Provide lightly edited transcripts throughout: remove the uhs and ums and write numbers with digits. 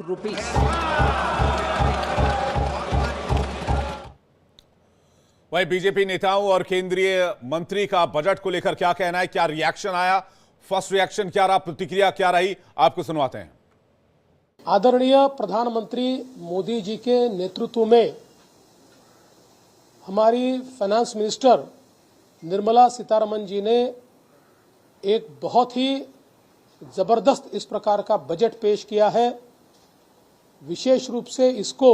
rupees. वहीं BJP नेताओं और केंद्रीय मंत्री का बजट को लेकर क्या कहना है, क्या रिएक्शन आया, फर्स्ट रिएक्शन क्या रहा, प्रतिक्रिया क्या रही, आपको सुनवाते हैं। आदरणीय प्रधानमंत्री मोदी जी के नेतृत्व में हमारी फाइनेंस मिनिस्टर निर्मला सीतारमण जी ने एक बहुत ही जबरदस्त इस प्रकार का बजट पेश किया है। विशेष रूप से इसको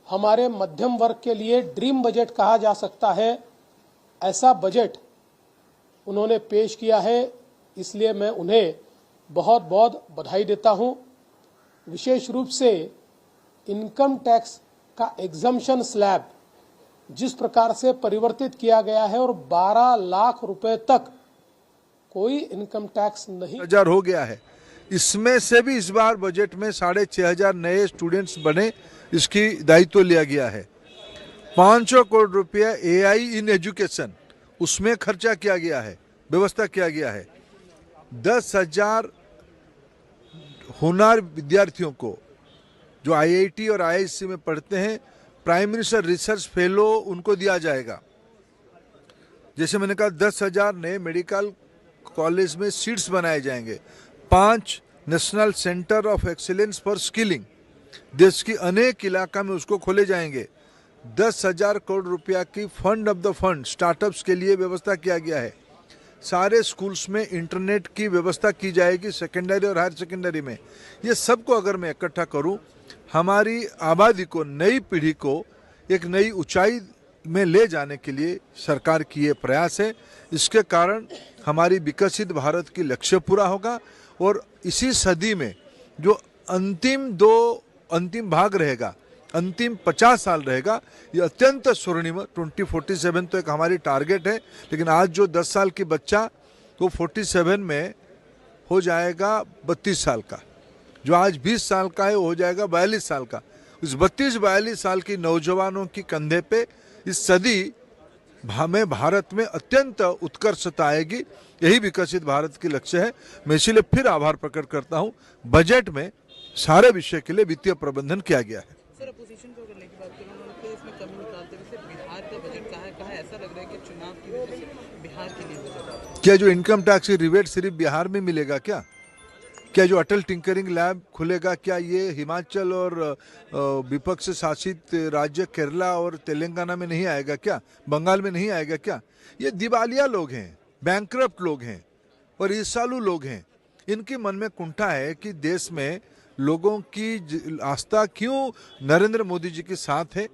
हमारे मध्यम वर्ग के लिए ड्रीम बजट कहा जा सकता है। ऐसा बजट उन्होंने पेश किया है, इसलिए मैं उन्हें बहुत बहुत बधाई देता हूं। विशेष रूप से इनकम टैक्स का एग्जम्पशन स्लैब जिस प्रकार से परिवर्तित किया गया है और 12 लाख रुपए तक कोई इनकम टैक्स नहीं हजार हो गया है। इसमें से भी इस बार बजट में 6,500 नए स्टूडेंट्स बने, इसकी दायित्व लिया गया है। 500 करोड़ रुपया AI इन एजुकेशन, उसमें खर्चा किया गया है, व्यवस्था किया गया है। 10,000 होनहार विद्यार्थियों को जो IIT और IISc में पढ़ते हैं, प्राइम मिनिस्टर रिसर्च फेलो उनको दिया जाएगा। जैसे मैंने कहा 10,000 नए मेडिकल कॉलेज में सीट्स बनाए जाएंगे। 5 national centre of excellence for skilling देश की अनेक इलाका में उसको खोले जाएंगे। 10,000 करोड़ रुपया की fund of the fund startups के लिए व्यवस्था किया गया है। सारे स्कूल्स में इंटरनेट की व्यवस्था की जाएगी, सेकेंडरी और हायर सेकेंडरी में। ये सबको अगर मैं इकट्ठा करूं, हमारी आबादी को, नई पीढ़ी को एक नई ऊंचाई में ले जाने के लिए सरकार की ये प्रयास है। इसके कारण हमारी विकसित भारत की लक्ष्य पूरा होगा और इसी सदी में जो अंतिम भाग रहेगा, अंतिम 50 साल रहेगा, ये अत्यंत स्वर्णिम। 2047 तो एक हमारी टारगेट है, लेकिन आज जो 10 साल की बच्चा तो 47 में हो जाएगा 32 साल का, जो आज 20 साल का है वो हो जाएगा 42 साल का। उस 32-42 साल की नौजवानों की कंधे पे इस सदी में भारत में अत्यंत उत्कर्षता आएगी। यही विकसित भारत की लक्ष्य है। मैं इसीलिए फिर आभार प्रकट करता हूं, बजट में सारे विषय के लिए वित्तीय प्रबंधन किया गया है। सर, अपोजिशन को करने की बात करें, उन्होंने इसमें कमी निकालते हुए बिहार का बजट कहा है, ऐसा लग रहा है कि चुनाव की वजह से बिहार के लिए बजट। क्या जो इनकम टैक्स की रिबेट सिर्फ बिहार में मिलेगा क्या जो अटल टिंकरिंग लैब खुलेगा, क्या ये हिमाचल और विपक्ष शासित राज्य केरला और तेलंगाना में नहीं आएगा क्या, बंगाल में नहीं आएगा क्या? ये दिवालिया लोग हैं, बैंकरप्ट लोग हैं और ईर्ष्यालु लोग हैं। इनके मन में कुंठा है कि देश में लोगों की आस्था क्यों नरेंद्र मोदी जी के साथ है।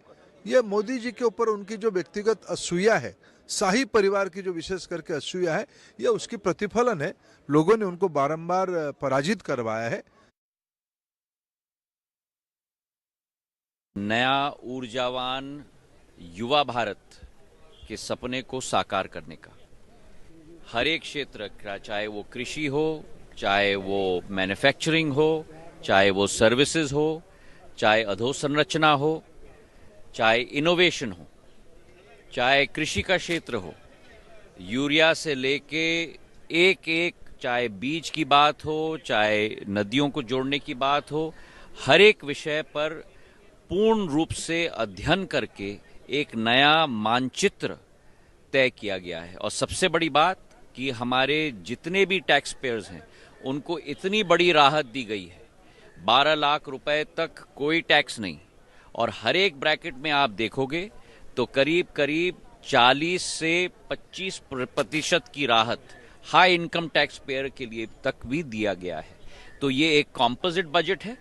ये मोदी जी के ऊपर उनकी जो व्यक्तिगत असूया है, शाही परिवार की जो विशेष करके असूया है, ये उसकी प्रतिफलन है। लोगों ने उनको बारंबार पराजित करवाया है। नया ऊर्जावान युवा भारत के सपने को साकार करने का हर एक क्षेत्र का, चाहे वो कृषि हो, चाहे वो मैन्युफैक्चरिंग हो, चाहे वो सर्विसेज हो, चाहे अधोसंरचना हो, चाहे इनोवेशन हो, चाहे कृषि का क्षेत्र हो, यूरिया से लेके एक चाहे बीज की बात हो, चाहे नदियों को जोड़ने की बात हो, हर एक विषय पर पूर्ण रूप से अध्ययन करके एक नया मानचित्र तय किया गया है। और सबसे बड़ी बात कि हमारे जितने भी टैक्स पेयर्स हैं उनको इतनी बड़ी राहत दी गई है, 12 लाख रुपए तक कोई टैक्स नहीं। और हर एक ब्रैकेट में आप देखोगे तो करीब 40 से 25% की राहत हाई इनकम टैक्स पेयर के लिए तक भी दिया गया है। तो ये एक कॉम्पोजिट बजट है